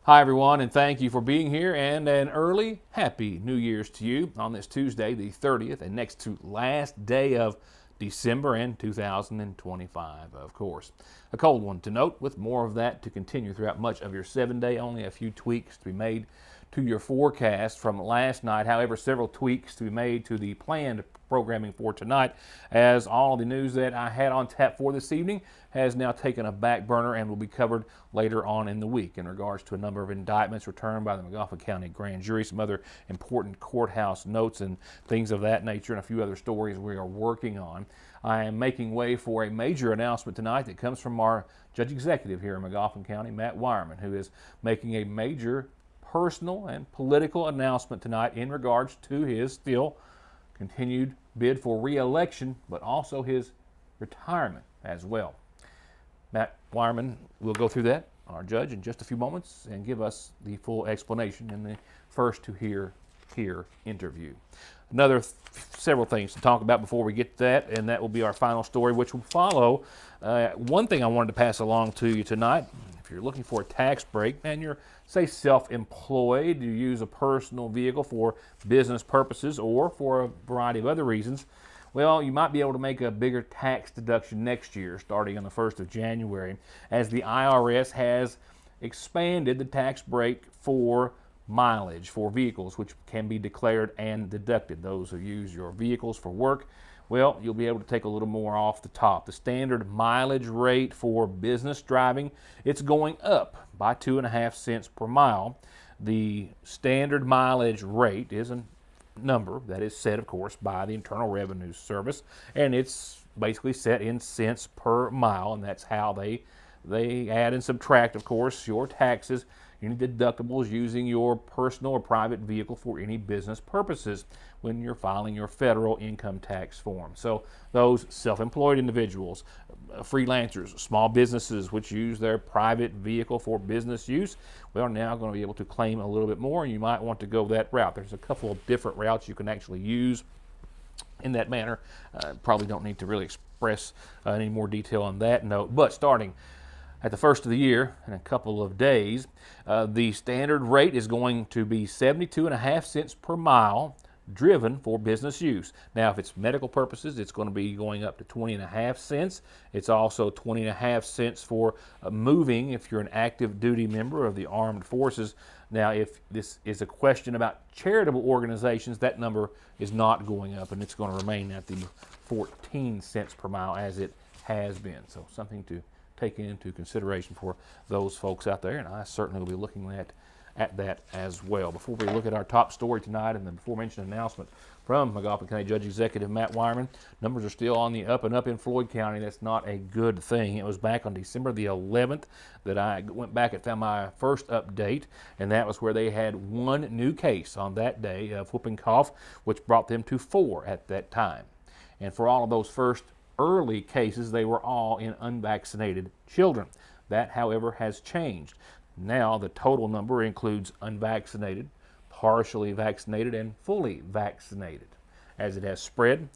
Hi, everyone, and thank you for being here, and an early Happy New Year's to you on this Tuesday, the 30th, and next to last day of December in 2025, of course. A cold one to note, with more of that to continue throughout much of your 7-day. Only a few tweaks to be made to your forecast from last night. However, several tweaks to be made to the planned programming for tonight, as all the news that I had on tap for this evening has now taken a back burner and will be covered later on in the week in regards to a number of indictments returned by the McGoffin County Grand Jury, some other important courthouse notes and things of that nature, and a few other stories we are working on. I am making way for a major announcement tonight that comes from our Judge Executive here in McGoffin County, Matt Wireman, who is making a major personal and political announcement tonight in regards to his still continued bid for re-election, but also his retirement as well. Matt Wireman will go through that, our judge, in just a few moments and give us the full explanation in the first to hear interview. Several things to talk about before we get to that, and that will be our final story, which will follow. One thing I wanted to pass along to you tonight: if you're looking for a tax break and you're, say, self-employed, you use a personal vehicle for business purposes or for a variety of other reasons, well, you might be able to make a bigger tax deduction next year, starting on the 1st of January, as the IRS has expanded the tax break for mileage for vehicles, which can be declared and deducted. Those who use your vehicles for work, well, you'll be able to take a little more off the top. The standard mileage rate for business driving, it's going up by 2.5 cents per mile. The standard mileage rate is a number that is set, of course, by the Internal Revenue Service, and it's basically set in cents per mile, and that's how they add and subtract, of course, your taxes, any deductibles using your personal or private vehicle for any business purposes when you're filing your federal income tax form. So those self-employed individuals, freelancers, small businesses which use their private vehicle for business use, we are now going to be able to claim a little bit more, and you might want to go that route. There's a couple of different routes you can actually use in that manner. Probably don't need to really express any more detail on that note, but starting at the first of the year, in a couple of days, the standard rate is going to be 72.5 cents per mile driven for business use. Now, if it's medical purposes, it's going to be going up to 20.5 cents. It's also 20.5 cents for moving if you're an active duty member of the armed forces. Now, if this is a question about charitable organizations, that number is not going up, and it's going to remain at the 14 cents per mile as it has been. So something to take into consideration for those folks out there, and I certainly will be looking at that as well. Before we look at our top story tonight and the before-mentioned announcement from McGoffin County Judge Executive Matt Wireman, numbers are still on the up and up in Floyd County. That's not a good thing. It was back on December the 11th that I went back and found my first update, and that was where they had one new case on that day of whooping cough, which brought them to 4 at that time. And for all of those first early cases, they were all in unvaccinated children. That, however, has changed. Now the total number includes unvaccinated, partially vaccinated, and fully vaccinated, as it has spread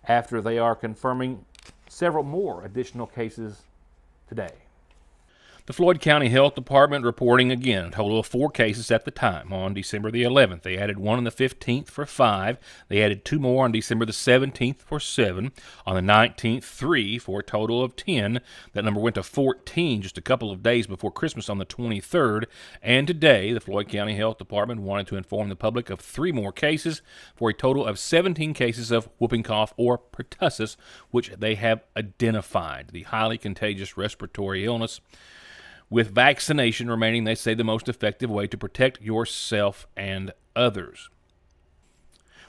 after they are confirming several more additional cases today. The Floyd County Health Department reporting again a total of 4 cases at the time on December the 11th. They added one on the 15th for 5. They added 2 more on December the 17th for 7. On the 19th, 3 for a total of 10. That number went to 14 just a couple of days before Christmas on the 23rd. And today, the Floyd County Health Department wanted to inform the public of 3 more cases for a total of 17 cases of whooping cough or pertussis, which they have identified, the highly contagious respiratory illness, with vaccination remaining, they say, the most effective way to protect yourself and others.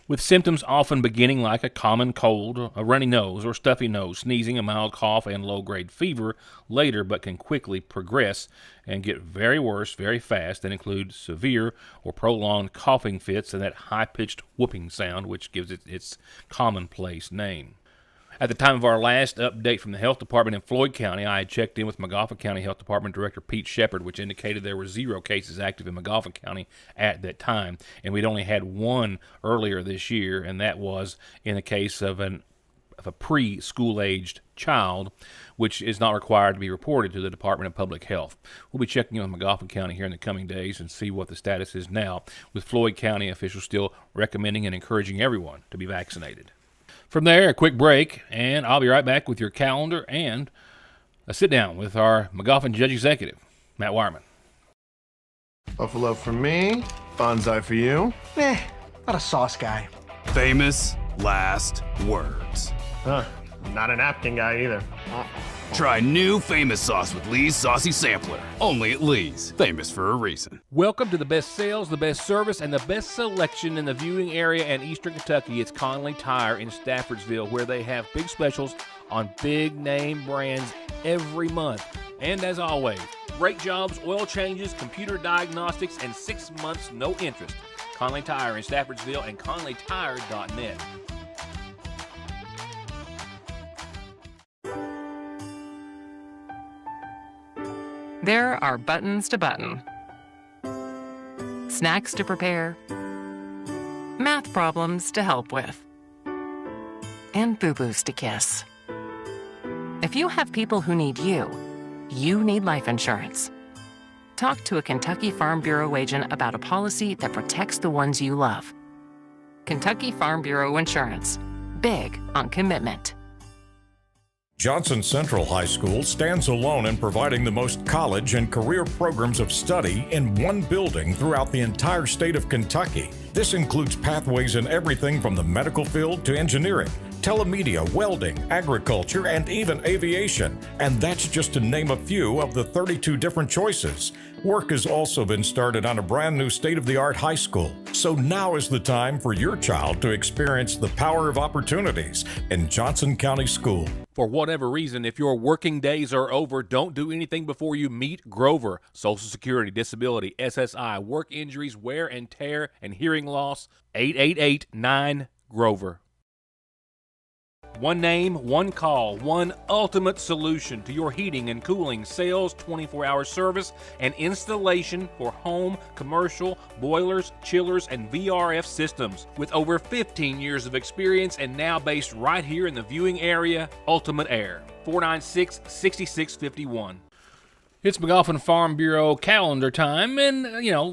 With symptoms often beginning like a common cold, a runny nose or stuffy nose, sneezing, a mild cough, and low-grade fever later, but can quickly progress and get very worse very fast and include severe or prolonged coughing fits and that high-pitched whooping sound, which gives it its commonplace name. At the time of our last update from the Health Department in Floyd County, I had checked in with McGoffin County Health Department Director Pete Shepard, which indicated there were 0 cases active in McGoffin County at that time, and we'd only had 1 earlier this year, and that was in the case of a of a preschool-aged child, which is not required to be reported to the Department of Public Health. We'll be checking in with McGoffin County here in the coming days and see what the status is now, with Floyd County officials still recommending and encouraging everyone to be vaccinated. From there, a quick break, and I'll be right back with your calendar and a sit-down with our McGoffin Judge Executive, Matt Wireman. Buffalo for me, bonsai for you. Not a sauce guy. Famous last words. Not a napkin guy either. Try new Famous Sauce with Lee's Saucy Sampler. Only at Lee's. Famous for a reason. Welcome to the best sales, the best service, and the best selection in the viewing area and Eastern Kentucky. It's Conley Tire in Staffordsville, where they have big specials on big name brands every month. And as always, brake jobs, oil changes, computer diagnostics, and 6 months no interest. Conley Tire in Staffordsville and conleytire.net. There are buttons to button, snacks to prepare, math problems to help with, and boo-boos to kiss. If you have people who need you, you need life insurance. Talk to a Kentucky Farm Bureau agent about a policy that protects the ones you love. Kentucky Farm Bureau Insurance. Big on commitment. Johnson Central High School stands alone in providing the most college and career programs of study in one building throughout the entire state of Kentucky. This includes pathways in everything from the medical field to engineering, telemedia, welding, agriculture, and even aviation. And that's just to name a few of the 32 different choices. Work has also been started on a brand new state-of-the-art high school. So now is the time for your child to experience the power of opportunities in Johnson County School. For whatever reason, if your working days are over, don't do anything before you meet Grover. Social Security, disability, SSI, work injuries, wear and tear, and hearing loss. 888-9-GROVER. One name, one call, one ultimate solution to your heating and cooling, sales, 24-hour service, and installation for home, commercial, boilers, chillers, and VRF systems. With over 15 years of experience and now based right here in the viewing area, Ultimate Air, 496-6651. It's McGoffin Farm Bureau calendar time, and,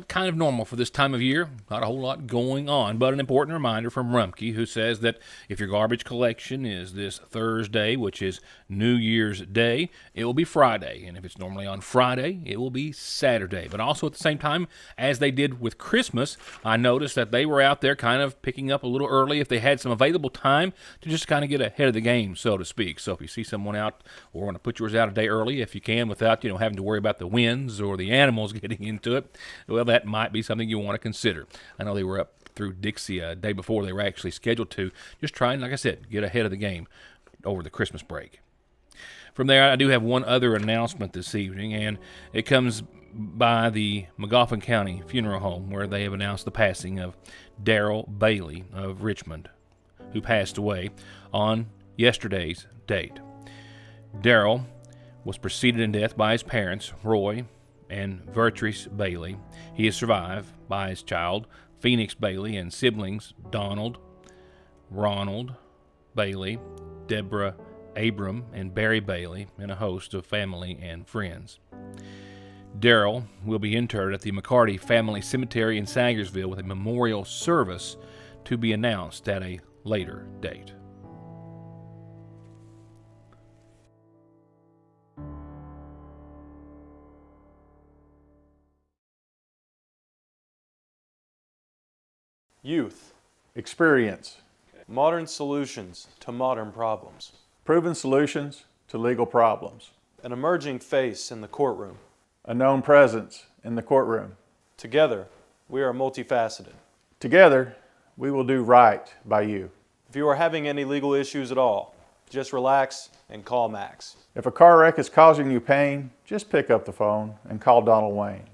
kind of normal for this time of year. Not a whole lot going on, but an important reminder from Rumpke, who says that if your garbage collection is this Thursday, which is New Year's Day, it will be Friday. And if it's normally on Friday, it will be Saturday. But also at the same time, as they did with Christmas, I noticed that they were out there kind of picking up a little early if they had some available time to just kind of get ahead of the game, so to speak. So if you see someone out or want to put yours out a day early, if you can, without, having to worry about the winds or the animals getting into it, well, that might be something you want to consider. I know they were up through Dixie a day before they were actually scheduled to, just trying, like I said, get ahead of the game over the Christmas break. From there, I do have one other announcement this evening, and it comes by the McGoffin County Funeral Home, where they have announced the passing of Daryl Bailey of Richmond, who passed away on yesterday's date. Daryl was preceded in death by his parents, Roy and Vertrice Bailey. He is survived by his child, Phoenix Bailey, and siblings, Donald, Ronald Bailey, Deborah Abram, and Barry Bailey, and a host of family and friends. Daryl will be interred at the McCarty Family Cemetery in Sangersville with a memorial service to be announced at a later date. Youth, Experience. modern solutions to modern problems. Proven solutions to legal problems. An emerging face in the courtroom. A known presence in the courtroom. Together, we are multifaceted. Together, we will do right by you. If you are having any legal issues at all, just relax and call Max. If a car wreck is causing you pain, just pick up the phone and call Donald Wayne.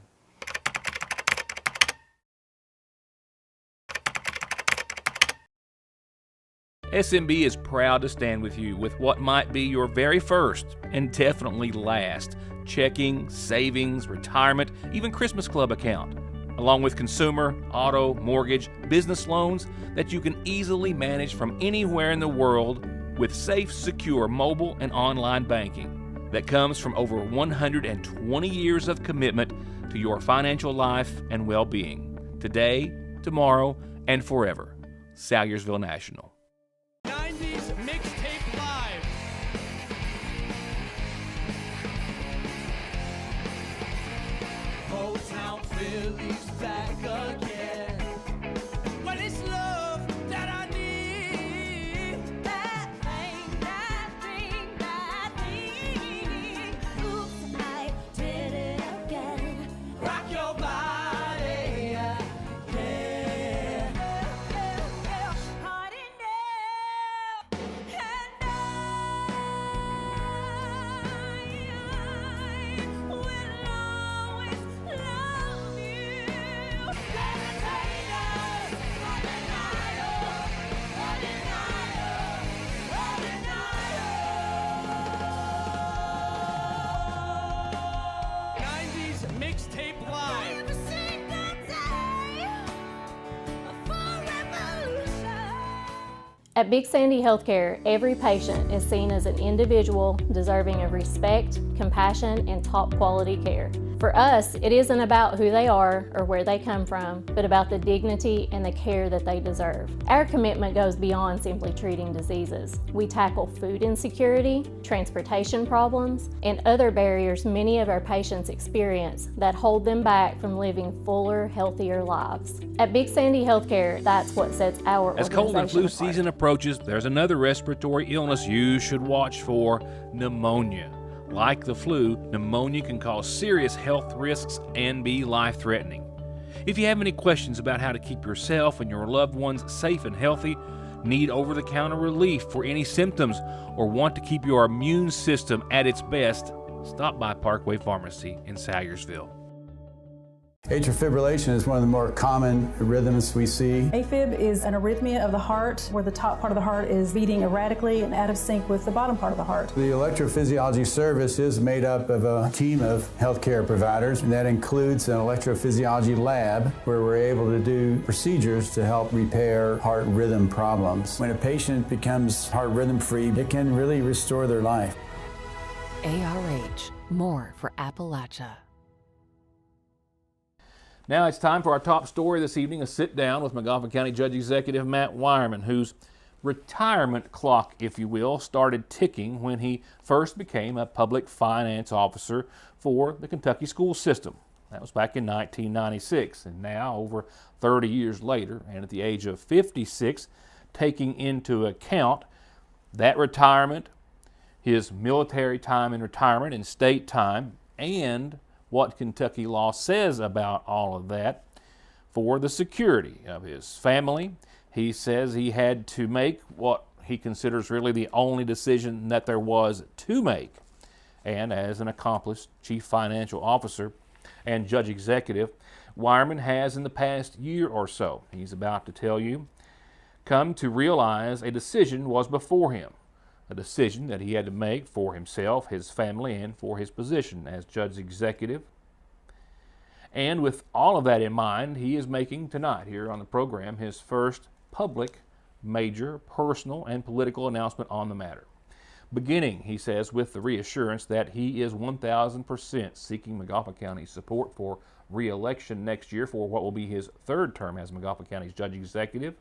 SMB is proud to stand with you with what might be your very first and definitely last checking, savings, retirement, even Christmas club account, along with consumer, auto, mortgage, business loans that you can easily manage from anywhere in the world with safe, secure mobile and online banking that comes from over 120 years of commitment to your financial life and well-being. Today, tomorrow, and forever. Salyersville National. 90s Mixtape Live. Motown Philly's back again. Well, it's love that I need. That thing, that thing, that thing. Oops, I did it again. Rock your body, yeah. Party now, and I will always love you. Levitators, running higher, running higher, running higher. 90s Mixtape Live. Every single day, a full revolution. At Big Sandy Healthcare, every patient is seen as an individual deserving of respect, compassion, and top quality care. For us, it isn't about who they are or where they come from, but about the dignity and the care that they deserve. Our commitment goes beyond simply treating diseases. We tackle food insecurity, transportation problems, and other barriers many of our patients experience that hold them back from living fuller, healthier lives. At Big Sandy Healthcare, that's what sets our As cold and flu organization apart. season approaches, there's another respiratory illness you should watch for: pneumonia. Like the flu, pneumonia can cause serious health risks and be life-threatening. If you have any questions about how to keep yourself and your loved ones safe and healthy, need over-the-counter relief for any symptoms, or want to keep your immune system at its best, stop by Parkway Pharmacy in Salyersville. Atrial fibrillation is one of the more common rhythms we see. AFib is an arrhythmia of the heart where the top part of the heart is beating erratically and out of sync with the bottom part of the heart. The electrophysiology service is made up of a team of healthcare providers, and that includes an electrophysiology lab where we're able to do procedures to help repair heart rhythm problems. When a patient becomes heart rhythm free, it can really restore their life. ARH, more for Appalachia. Now it's time for our top story this evening, a sit-down with McGoffin County Judge Executive Matt Wireman, whose retirement clock, if you will, started ticking when he first became a public finance officer for the Kentucky school system. That was back in 1996, and now, over 30 years later, and at the age of 56, taking into account that retirement, his military time in retirement and state time, and what Kentucky law says about all of that for the security of his family. He says he had to make what he considers really the only decision that there was to make. And as an accomplished chief financial officer and judge executive, Wireman has in the past year or so, he's about to tell you, come to realize a decision was before him. A decision that he had to make for himself, his family, and for his position as judge executive. And with all of that in mind, he is making tonight here on the program his first public, major, personal, and political announcement on the matter. Beginning, he says, with the reassurance that he is 1,000% seeking McGoffin County's support for re-election next year for what will be his third term as McGoffin County's judge executive.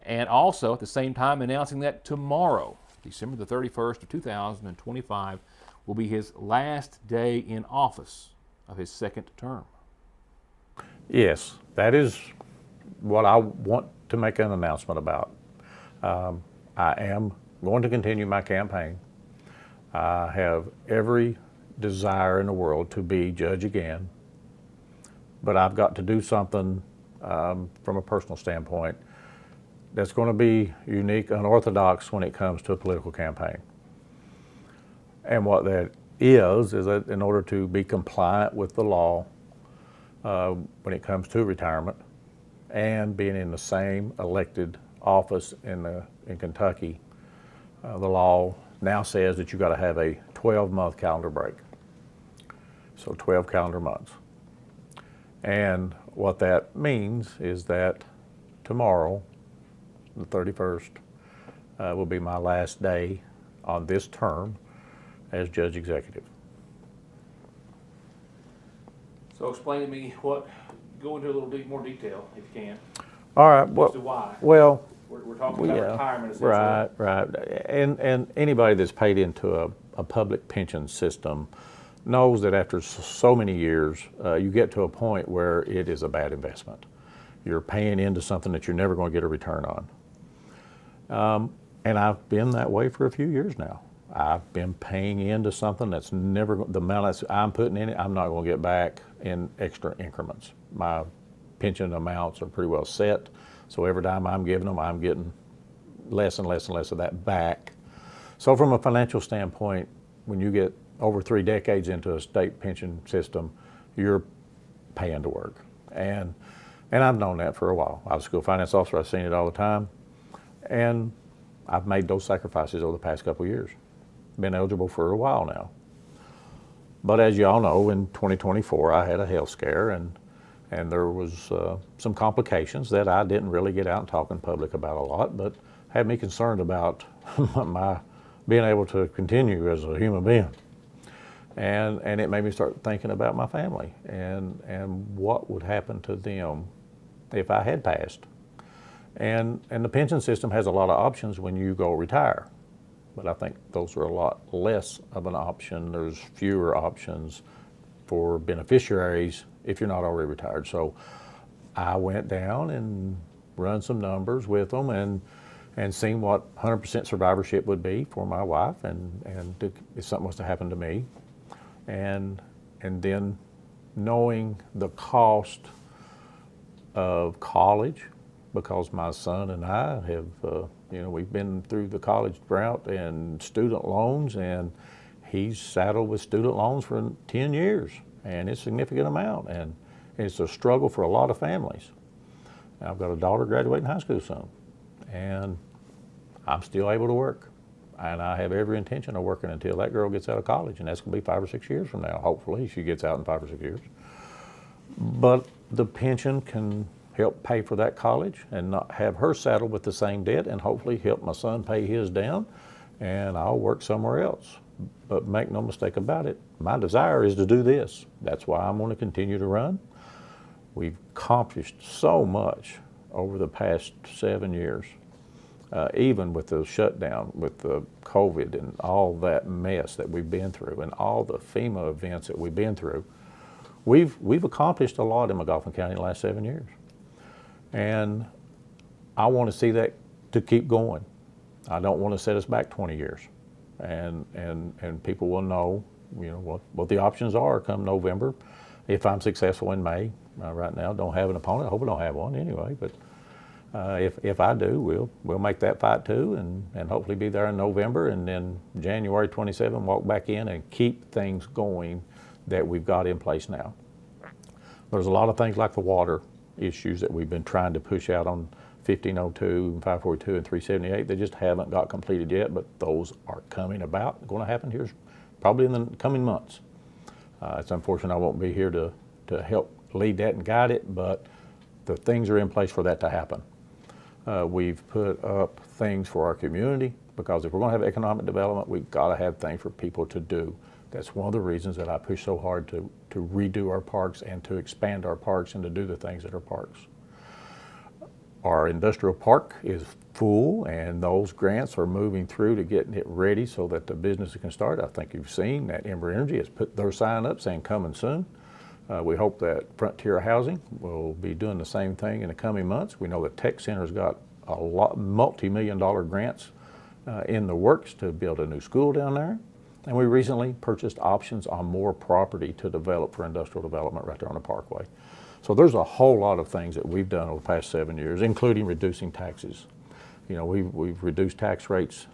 And also, at the same time, announcing that tomorrow, December the 31st of 2025, will be his last day in office of his second term. Yes, that is what I want to make an announcement about. I am going to continue my campaign. I have every desire in the world to be judge again, but I've got to do something from a personal standpoint that's going to be unique, unorthodox when it comes to a political campaign. And what that is that in order to be compliant with the law when it comes to retirement and being in the same elected office in Kentucky, the law now says that you've got to have a 12-month calendar break. So 12 calendar months. And what that means is that tomorrow, the 31st, will be my last day on this term as judge executive. So explain to me go into a little more detail if you can. All right. As to why. Well, we're talking about retirement essentially. Right. And anybody that's paid into a public pension system knows that after so many years, you get to a point where it is a bad investment. You're paying into something that you're never going to get a return on. And I've been that way for a few years now. I've been paying into something that's never, the amount I'm putting in it, I'm not going to get back in extra increments. My pension amounts are pretty well set, so every time I'm giving them, I'm getting less and less and less of that back. So from a financial standpoint, when you get over 3 decades into a state pension system, you're paying to work. And I've known that for a while. I was a school finance officer, I've seen it all the time. And I've made those sacrifices over the past couple of years. Been eligible for a while now. But as you all know, in 2024, I had a health scare and there was some complications that I didn't really get out and talk in public about a lot, but had me concerned about my being able to continue as a human being. And it made me start thinking about my family and what would happen to them if I had passed. And the pension system has a lot of options when you go retire, but I think those are a lot less of an option. There's fewer options for beneficiaries if you're not already retired. So I went down and run some numbers with them and seen what 100% survivorship would be for my wife and if something was to happen to me. And then knowing the cost of college, because my son and I have, we've been through the college route and student loans, and he's saddled with student loans for 10 years, and it's a significant amount, and it's a struggle for a lot of families. I've got a daughter graduating high school soon, and I'm still able to work, and I have every intention of working until that girl gets out of college, and that's going to be 5 or 6 years from now. Hopefully she gets out in 5 or 6 years. But the pension can help pay for that college and not have her saddled with the same debt, and hopefully help my son pay his down, and I'll work somewhere else. But make no mistake about it, my desire is to do this. That's why I'm going to continue to run. We've accomplished so much over the past 7 years, even with the shutdown, with the COVID and all that mess that we've been through and all the FEMA events that we've been through. We've accomplished a lot in McGoffin County in the last 7 years. And I want to see that to keep going. I don't want to set us back 20 years. And people will know, what the options are come November. If I'm successful in May, right now don't have an opponent. I hope I don't have one anyway. But if I do, we'll make that fight too, and hopefully be there in November, and then January 27 walk back in and keep things going that we've got in place now. There's a lot of things like the water issues that we've been trying to push out on 1502 and 542 and 378. They just haven't got completed yet, but those are coming about, going to happen here probably in the coming months. It's unfortunate I won't be here to help lead that and guide it, but the things are in place for that to happen. We've put up things for our community, because if we're going to have economic development, we've got to have things for people to do. That's one of the reasons that I push so hard to redo our parks and to expand our parks and to do the things that are parks. Our industrial park is full, and those grants are moving through to getting it ready so that the businesses can start. I think you've seen that Ember Energy has put their sign up saying coming soon. We hope that Frontier Housing will be doing the same thing in the coming months. We know the Tech Center's got a lot multi-million-dollar grants in the works to build a new school down there. And we recently purchased options on more property to develop for industrial development right there on the Parkway. So there's a whole lot of things that we've done over the past 7 years, including reducing taxes. We've reduced tax rates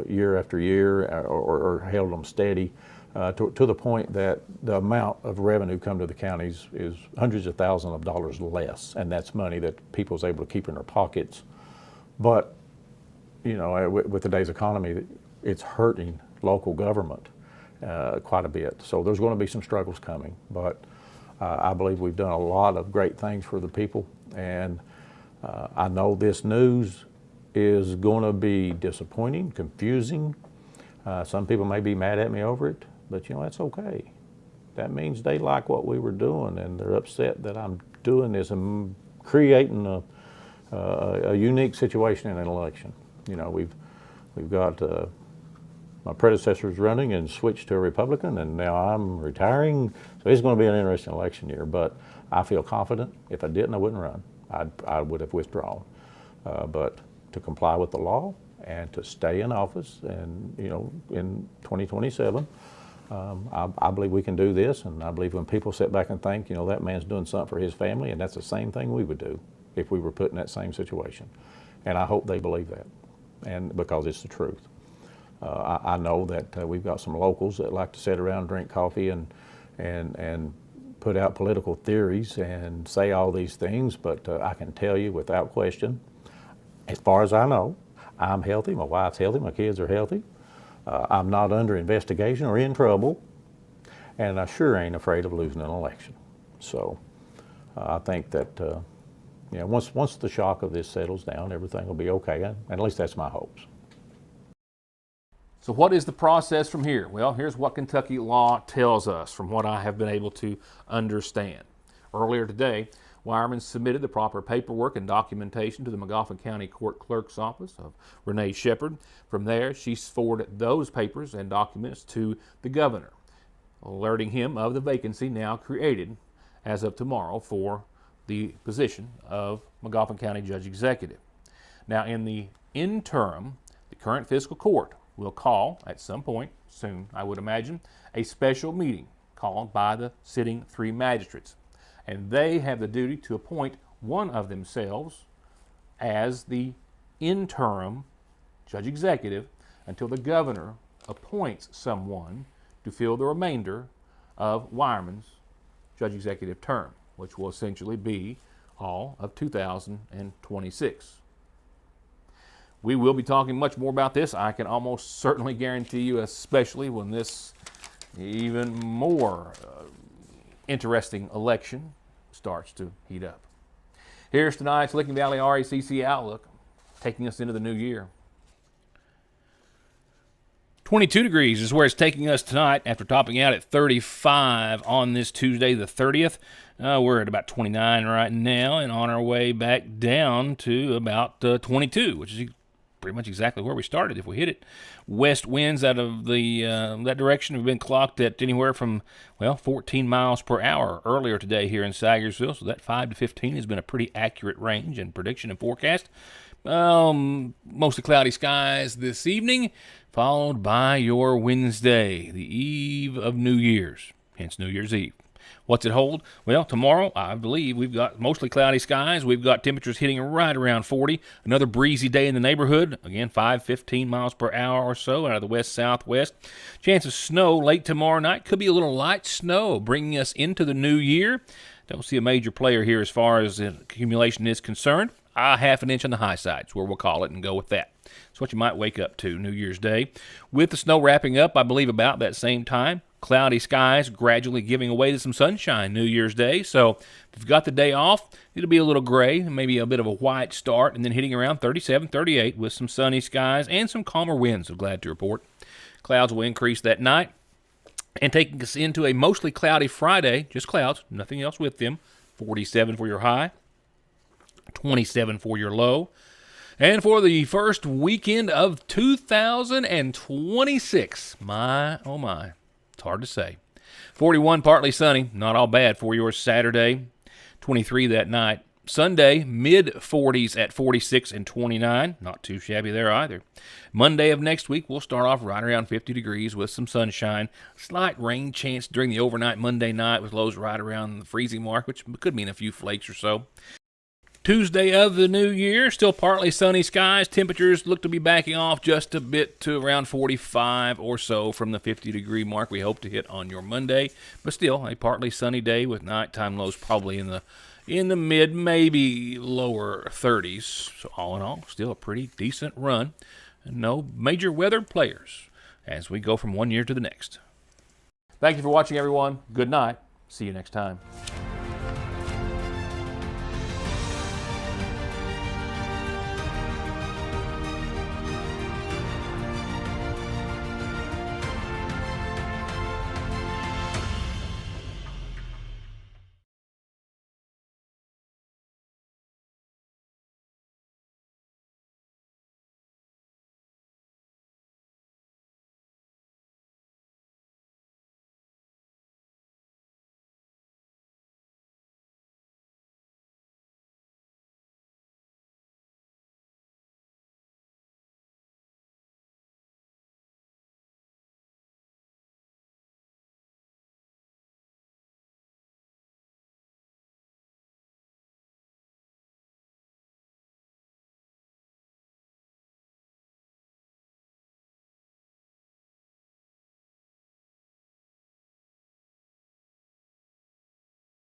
year after year, or held them steady to the point that the amount of revenue come to the counties is hundreds of thousands of dollars less, and that's money that people's able to keep in their pockets. But with today's economy, it's hurting local government quite a bit. So there's going to be some struggles coming, but I believe we've done a lot of great things for the people, and I know this news is going to be disappointing, confusing. Some people may be mad at me over it, but you know, that's okay. That means they like what we were doing, and they're upset that I'm doing this and creating a unique situation in an election. You know, we've got my predecessors running and switched to a Republican, and now I'm retiring. So it's going to be an interesting election year, but I feel confident. If I didn't, I wouldn't run. I would have withdrawn. But to comply with the law and to stay in office, and you know, in 2027, I believe we can do this, and I believe when people sit back and think, you know, that man's doing something for his family, and that's the same thing we would do if we were put in that same situation. And I hope they believe that, and because it's the truth. I know that we've got some locals that like to sit around and drink coffee and put out political theories and say all these things, but I can tell you without question, as far as I know, I'm healthy, my wife's healthy, my kids are healthy. I'm not under investigation or in trouble, and I sure ain't afraid of losing an election. So I think that you know, once the shock of this settles down, everything will be okay, and at least that's my hopes. So what is the process from here? Well, here's what Kentucky law tells us from what I have been able to understand. Earlier today, Wireman submitted the proper paperwork and documentation to the Magoffin County Court Clerk's Office of Renee Shepard. From there, she forwarded those papers and documents to the governor, alerting him of the vacancy now created as of tomorrow for the position of Magoffin County Judge Executive. Now, in the interim, the current fiscal court will call at some point soon, I would imagine, a special meeting called by the sitting 3 magistrates. And they have the duty to appoint one of themselves as the interim judge executive until the governor appoints someone to fill the remainder of Wireman's judge executive term, which will essentially be all of 2026. We will be talking much more about this. I can almost certainly guarantee you, especially when this even more interesting election starts to heat up. Here's tonight's Licking Valley RACC Outlook, taking us into the new year. 22 degrees is where it's taking us tonight after topping out at 35 on this Tuesday the 30th. We're at about 29 right now and on our way back down to about 22, which is pretty much exactly where we started if we hit it. West winds out of the that direction have been clocked at anywhere from, well, 14 miles per hour earlier today here in Sagersville, so that 5 to 15 has been a pretty accurate range in prediction and forecast. Mostly cloudy skies this evening, followed by your Wednesday, the eve of New Year's, hence New Year's Eve. What's it hold? Well, tomorrow, I believe, we've got mostly cloudy skies. We've got temperatures hitting right around 40. Another breezy day in the neighborhood. Again, 15 miles per hour or so out of the west-southwest. Chance of snow late tomorrow night. Could be a little light snow bringing us into the new year. Don't see a major player here as far as accumulation is concerned. Half an inch on the high side is where we'll call it and go with that. That's what you might wake up to New Year's Day. With the snow wrapping up, I believe, about that same time. Cloudy skies gradually giving away to some sunshine New Year's Day. So if you've got the day off, it'll be a little gray, maybe a bit of a white start, and then hitting around 37, 38 with some sunny skies and some calmer winds, I'm glad to report. Clouds will increase that night and taking us into a mostly cloudy Friday, just clouds, nothing else with them. 47 for your high, 27 for your low. And for the first weekend of 2026, my, oh my, it's hard to say. 41, partly sunny, not all bad for your Saturday. 23 that night. Sunday, mid-40s at 46 and 29. Not too shabby there either. Monday of next week, we'll start off right around 50 degrees with some sunshine. Slight rain chance during the overnight Monday night with lows right around the freezing mark, which could mean a few flakes or so. Tuesday of the new year, still partly sunny skies. Temperatures look to be backing off just a bit to around 45 or so from the 50-degree mark we hope to hit on your Monday. But still, a partly sunny day with nighttime lows probably in the mid, maybe lower 30s. So all in all, still a pretty decent run. No major weather players as we go from one year to the next. Thank you for watching, everyone. Good night. See you next time.